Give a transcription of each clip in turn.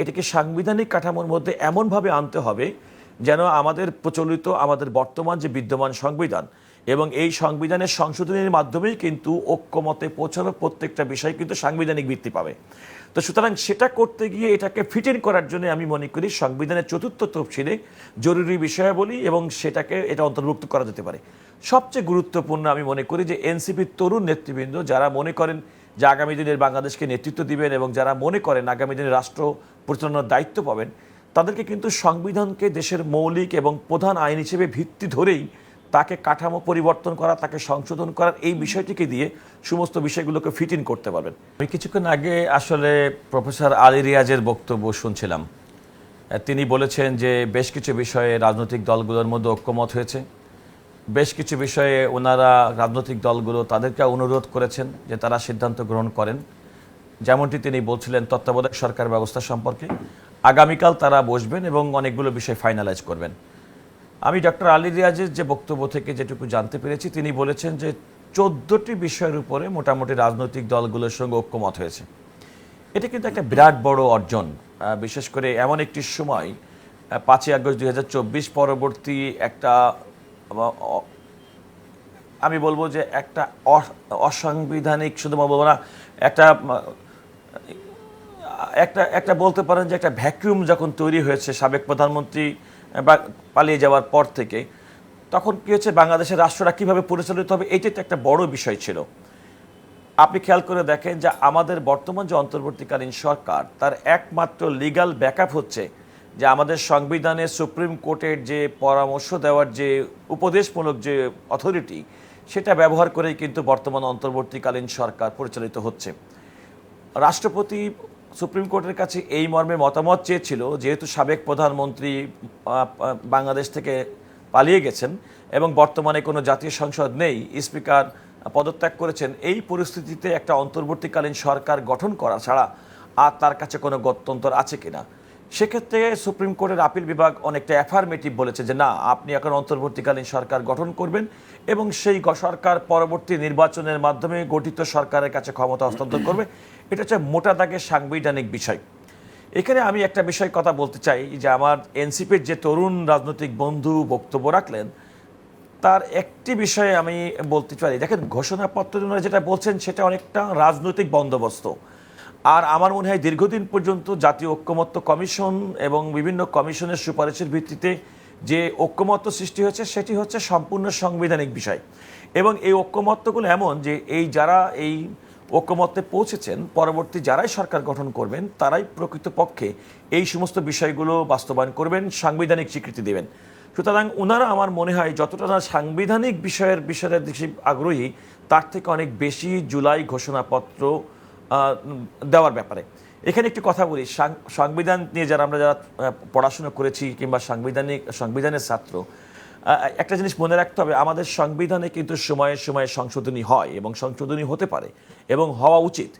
এটাকে সাংবিধানিক কাঠামোর মধ্যে এমনভাবে আনতে হবে যেন আমাদের প্রচলিত আমাদের বর্তমান যে বিদ্যমান সংবিধান এবং এই সংবিধানের সংশোধনের মাধ্যমেই কিন্তু ঐক্যমতে পৌঁছানোর প্রত্যেকটা বিষয় কিন্তু সাংবিধানিক ভিত্তি পাবে। তো সুতরাং সেটা করতে গিয়ে এটাকে ফিট ইন করার জন্য আমি মনে করি সংবিধানের চতুর্থ তফসিলে জরুরি বিষয়াবলী এবং সেটাকে এটা অন্তর্ভুক্ত করা যেতে পারে। সবচেয়ে গুরুত্বপূর্ণ আমি মনে করি যে এনসিপির তরুণ নেতৃবৃন্দ যারা মনে করেন যে আগামী দিনের বাংলাদেশকে নেতৃত্ব দিবেন এবং যারা মনে করেন আগামী দিনের রাষ্ট্র পরিচালনার দায়িত্ব পাবেন, তাদেরকে কিন্তু সংবিধানকে দেশের মৌলিক এবং প্রধান আইন হিসেবে ভিত্তি ধরেই তাকে কাঠামো পরিবর্তন করা, তাকে সংশোধন করার এই বিষয়টিকে দিয়ে সমস্ত বিষয়গুলোকে ফিট ইন করতে পারবেন। আমি কিছুক্ষণ আগে আসলে প্রফেসর আলী রিয়াজের বক্তব্য শুনছিলাম। তিনি বলেছেন যে বেশ কিছু বিষয়ে রাজনৈতিক দলগুলোর মধ্যে ঐক্যমত হয়েছে, বেশ কিছু বিষয়ে ওনারা রাজনৈতিক দলগুলো তাদেরকে অনুরোধ করেছেন যে তারা সিদ্ধান্ত গ্রহণ করেন। যেমনটি তিনি বলছিলেন তত্ত্বাবধায়ক সরকার ব্যবস্থা সম্পর্কে আগামীকাল তারা বসবেন এবং অনেকগুলো বিষয় ফাইনালাইজ করবেন। আমি ডক্টর আলী রিয়াজের যে বক্তব্য থেকে যেটুকু জানতে পেরেছি, তিনি বলেছেন যে 14টি বিষয়ের উপরে মোটামুটি রাজনৈতিক দলগুলোর সঙ্গে ঐক্যমত হয়েছে। এটা কিন্তু একটা বিরাট বড় অর্জন, বিশেষ করে এমন একটি সময় 5ই আগস্ট 2024 পরবর্তী একটা, আমি বলবো যে একটা অসাংবিধানিক, শুধু বলবো না, একটা একটা একটা বলতে পারেন যে একটা ভ্যাকুয়াম যখন তৈরি হয়েছে সাবেক প্রধানমন্ত্রী পালিয়ে যাওয়ার পর থেকে, তখন কী হচ্ছে, বাংলাদেশের রাষ্ট্রটা কীভাবে পরিচালিত হবে এইটাই তো একটা বড় বিষয় ছিল। আপনি খেয়াল করে দেখেন যে আমাদের বর্তমান যে অন্তর্বর্তীকালীন সরকার, তার একমাত্র লিগ্যাল ব্যাকআপ হচ্ছে যে আমাদের সংবিধানে সুপ্রিম কোর্টের যে পরামর্শ দেওয়ার যে উপদেশমূলক যে অথরিটি, সেটা ব্যবহার করেই কিন্তু বর্তমান অন্তর্বর্তীকালীন সরকার পরিচালিত হচ্ছে। রাষ্ট্রপতি সুপ্রিম কোর্টের কাছে এই মর্মে মতামত চেয়েছিল, যেহেতু সাবেক প্রধানমন্ত্রী বাংলাদেশ থেকে পালিয়ে গেছেন এবং বর্তমানে কোনো জাতীয় সংসদ নেই, স্পিকার পদত্যাগ করেছেন, এই পরিস্থিতিতে একটা অন্তর্বর্তীকালীন সরকার গঠন করা ছাড়া আর তার কাছে কোনো গত্যন্তর আছে কিনা। সেক্ষেত্রে সুপ্রিম কোর্টের আপিল বিভাগ অনেকটা অ্যাফার্মেটিভ বলেছে যে না, আপনি এখন অন্তর্বর্তীকালীন সরকার গঠন করবেন এবং সেই সরকার পরবর্তী নির্বাচনের মাধ্যমে গঠিত সরকারের কাছে ক্ষমতা হস্তান্তর করবে। এটা হচ্ছে মোটা দাগের সাংবিধানিক বিষয়। এখানে আমি একটা বিষয় কথা বলতে চাই যে আমার এনসিপির যে তরুণ রাজনৈতিক বন্ধু বক্তব্য রাখলেন, তার একটি বিষয়ে আমি বলতে পারি, দেখেন ঘোষণাপত্র যেটা বলছেন সেটা অনেকটা রাজনৈতিক বন্দোবস্ত। আর আমার মনে হয় দীর্ঘদিন পর্যন্ত জাতীয় ঐক্যমত্য কমিশন এবং বিভিন্ন কমিশনের সুপারিশের ভিত্তিতে যে ঐক্যমত্য সৃষ্টি হয়েছে সেটি হচ্ছে সম্পূর্ণ সাংবিধানিক বিষয়। এবং এই ঐক্যমত্যগুলো এমন যে যারা এই ঐক্যমত্যে পৌঁছেছেন, পরবর্তী যারাই সরকার গঠন করবেন তারাই প্রকৃতপক্ষে এই সমস্ত বিষয়গুলো বাস্তবায়ন করবেন, সাংবিধানিক স্বীকৃতি দেবেন। সুতরাং ওনারা আমার মনে হয় যতটা না সাংবিধানিক বিষয়ের বেশি আগ্রহী, তার থেকে অনেক বেশি জুলাই ঘোষণাপত্র দেওয়ার ব্যাপারে। এখানে একটি কথা বলি, সংবিধান নিয়ে আমরা যারা পড়াশোনা করেছি কিংবা সংবিধানের ছাত্র, একটা জিনিস মনে রাখতে হবে, আমাদের সংবিধানে কিন্তু সময়ে সময়ে সংশোধনী হয় এবং সংশোধনী হতে পারে এবং হওয়া উচিত।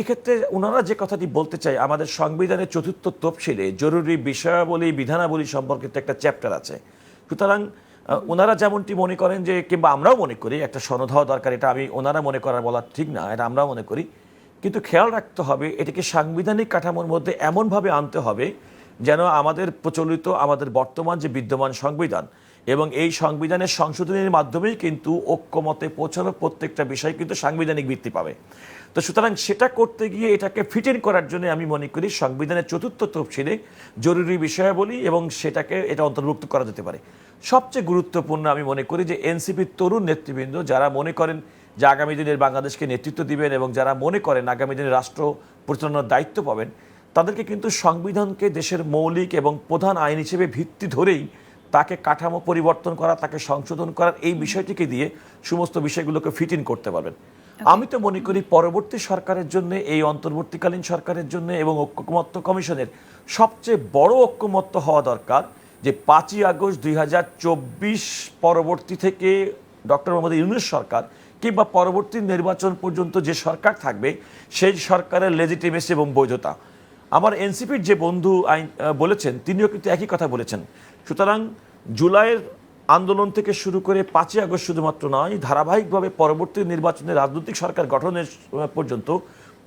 এক্ষেত্রে ওনারা যে কথাটি বলতে চাই, আমাদের সংবিধানের চতুর্থ তফসিলে জরুরি বিষয়াবলী বিধানাবলী সম্পর্কিত একটা চ্যাপ্টার আছে। সুতরাং ওনারা যেমনটি মনে করেন যে, কিংবা আমরাও মনে করি একটা সনদ হওয়া দরকার, এটা আমি ওনারা মনে করার বলা ঠিক না, এটা আমরাও মনে করি, কিন্তু খেয়াল রাখতে হবে এটাকে সাংবিধানিক কাঠামোর মধ্যে এমনভাবে আনতে হবে যেন আমাদের প্রচলিত আমাদের বর্তমান যে বিদ্যমান সংবিধান এবং এই সংবিধানের সংশোধনের মাধ্যমেই কিন্তু ঐক্যমতে পৌঁছানোর প্রত্যেকটা বিষয় কিন্তু সাংবিধানিক ভিত্তি পাবে। তো সুতরাং সেটা করতে গিয়ে এটাকে ফিট ইন করার জন্য আমি মনে করি সংবিধানের চতুর্থ তফসিলে জরুরি বিষয়াবলী এবং সেটাকে এটা অন্তর্ভুক্ত করা যেতে পারে। সবচেয়ে গুরুত্বপূর্ণ আমি মনে করি যে এনসিপির তরুণ নেতৃবৃন্দ যারা মনে করেন যে আগামী দিনের বাংলাদেশকে নেতৃত্ব দিবেন এবং যারা মনে করেন আগামী দিনের রাষ্ট্র পরিচালনার দায়িত্ব পাবেন, তাদেরকে কিন্তু সংবিধানকে দেশের মৌলিক এবং প্রধান আইন হিসেবে ভিত্তি ধরেই তাকে কাঠামো পরিবর্তন করা, তাকে সংশোধন করার এই বিষয়টিকে দিয়ে সমস্ত বিষয়গুলোকে ফিট ইন করতে পারবেন। আমি তো মনে করি পরবর্তী সরকারের জন্য, এই অন্তর্বর্তীকালীন সরকারের জন্য এবং ঐক্যমত্য কমিশনের সবচেয়ে বড় ঐক্যমত্য হওয়া দরকার যে 5ই আগস্ট 2024 পরবর্তী থেকে ডক্টর মোহাম্মদ ইউনূস সরকার কিংবা পরবর্তী নির্বাচন পর্যন্ত যে সরকার থাকবে সেই সরকারের লেজিটিমেসি এবং বৈধতা। আমার এনসিপির যে বন্ধু বলেছেন, তিনিও কিন্তু একই কথা বলেছেন। সুতরাং জুলাইয়ের আন্দোলন থেকে শুরু করে 5ই আগস্ট শুধুমাত্র নয়, ধারাবাহিকভাবে পরবর্তী নির্বাচনে রাজনৈতিক সরকার গঠনের পর্যন্ত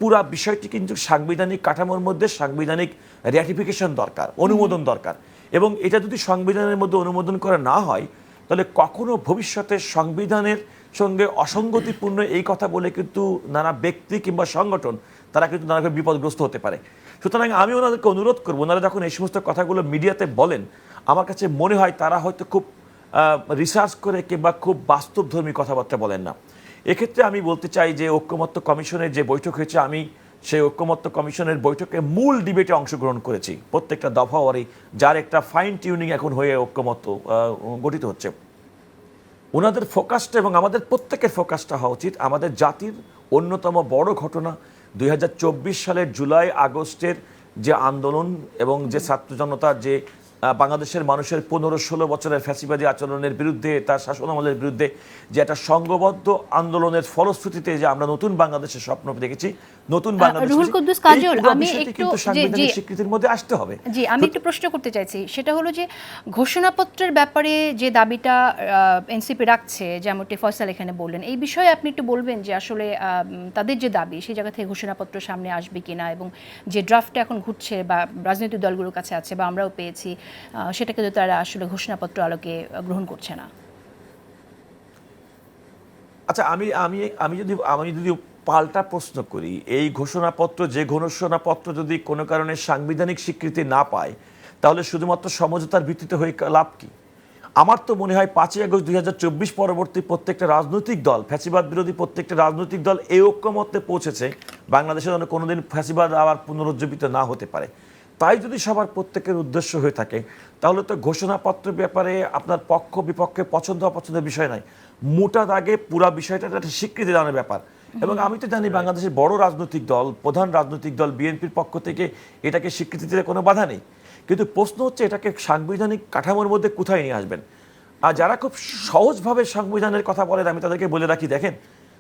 পুরা বিষয়টি কিন্তু সাংবিধানিক কাঠামোর মধ্যে সাংবিধানিক র্যাটিফিকেশন দরকার, অনুমোদন দরকার। এবং এটা যদি সংবিধানের মধ্যে অনুমোদন করা না হয়, তাহলে কখনো ভবিষ্যতে সংবিধানের সঙ্গে অসঙ্গতিপূর্ণ এই কথা বলে কিন্তু নানা ব্যক্তি কিংবা সংগঠন তারা কিন্তু নানাভাবে বিপদগ্রস্ত হতে পারে। সুতরাং আমি ওনাদেরকে অনুরোধ করবো, ওনারা যখন এই সমস্ত কথাগুলো মিডিয়াতে বলেন, আমার কাছে মনে হয় তারা হয়তো খুব রিসার্চ করে কিংবা খুব বাস্তবধর্মী কথাবার্তা বলেন না। এক্ষেত্রে আমি বলতে চাই যে ঐক্যমত্য কমিশনের যে বৈঠক হয়েছে, আমি সেই ঐক্যমত্য কমিশনের বৈঠকে মূল ডিবেটে অংশগ্রহণ করেছি, প্রত্যেকটা দফা ওয়ারি, যার একটা ফাইন টিউনিং এখন হয়ে ঐক্যমত্য গঠিত হচ্ছে। ওনাদের ফোকাসটা এবং আমাদের প্রত্যেকের ফোকাসটা হওয়া উচিত আমাদের জাতির অন্যতম বড় ঘটনা 2024 সালের জুলাই আগস্টের যে আন্দোলন এবং যে ছাত্র জনতার যে বাংলাদেশের মানুষের 15-16 বছরের ফ্যাসিবাদী আচরণের বিরুদ্ধে, তার শাসনামলের বিরুদ্ধে যে একটা সংঘবদ্ধ আন্দোলনের ফলশ্রুতিতে যে আমরা নতুন বাংলাদেশের স্বপ্ন দেখেছি, নতুন বাংলাদেশ কিন্তু সাংবিধানিক স্বীকৃতির মধ্যে আসতে হবে। জি, আমি একটু প্রশ্ন করতে চাইছি, সেটা হলো যে ঘোষণাপত্রের ব্যাপারে যে দাবিটা এনসিপি রাখছে, যেমনটি ফয়সাল এখানে বললেন, এই বিষয়ে আপনি একটু বলবেন যে আসলে তাদের যে দাবি সেই জায়গা থেকে ঘোষণাপত্র সামনে আসবে কিনা, এবং যে ড্রাফটটা এখন ঘুরছে বা রাজনৈতিক দলগুলোর কাছে আছে বা আমরাও পেয়েছি, সেটাকে তো তারা আসলে ঘোষণাপত্র আলোকে গ্রহণ করছে না। আচ্ছা, আমি যদি পাল্টা প্রশ্ন করি, এই ঘোষণাপত্র যদি কোনো কারণে সাংবিধানিক স্বীকৃতি না পায়, তাহলে শুধুমাত্র সমঝোতার ভিত্তিতে হয়ে লাভ কি? আমার তো মনে হয় 5ই আগস্ট 2024 পরবর্তী প্রত্যেকটা রাজনৈতিক দল, ফ্যাসিবাদ বিরোধী প্রত্যেকটা রাজনৈতিক দল এই ঐক্যমত্যে পৌঁছেছে বাংলাদেশের জন্য কোনোদিন ফ্যাসিবাদ আবার পুনরুজ্জীবিত না হতে পারে। তাই যদি সবার প্রত্যেকের উদ্দেশ্য হয়ে থাকে, তাহলে তো ঘোষণাপত্রের ব্যাপারে আপনার পক্ষ বিপক্ষে পছন্দ অপছন্দের বিষয় নাই, মোটা দাগে পুরা বিষয়টা একটা স্বীকৃতি দানের ব্যাপার। এবং আমি তো জানি বাংলাদেশের বড় রাজনৈতিক দল, প্রধান রাজনৈতিক দল বিএনপির পক্ষ থেকে এটাকে স্বীকৃতি দিতে কোনো বাধা নেই, কিন্তু প্রশ্ন হচ্ছে এটাকে সাংবিধানিক কাঠামোর মধ্যে কোথায় নিয়ে আসবেন। আর যারা খুব সহজভাবে সংবিধানের কথা বলেন, আমি তাদেরকে বলে রাখি, দেখেন,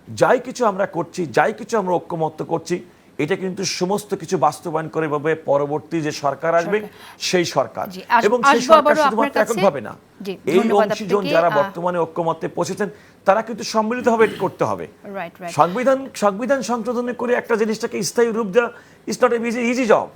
যাই কিছু আমরা করছি, যাই কিছু আমরা ঐক্যমত্য করছি, এটা কিন্তু সমস্ত কিছু বাস্তবায়ন করে ভাবে পরবর্তী যে সরকার আসবে সেই সরকার, এবং সেই সরকার শুধুমাত্র এককভাবে না, এই অংশীজন যারা বর্তমানে ঐক্যমত্যে পৌঁছেছেন তারা কিন্তু সম্মিলিতভাবে এটি করতে হবে। সংবিধান সংশোধন করে একটা জিনিসটাকে স্থায়ী রূপ দেওয়া is not a easy job.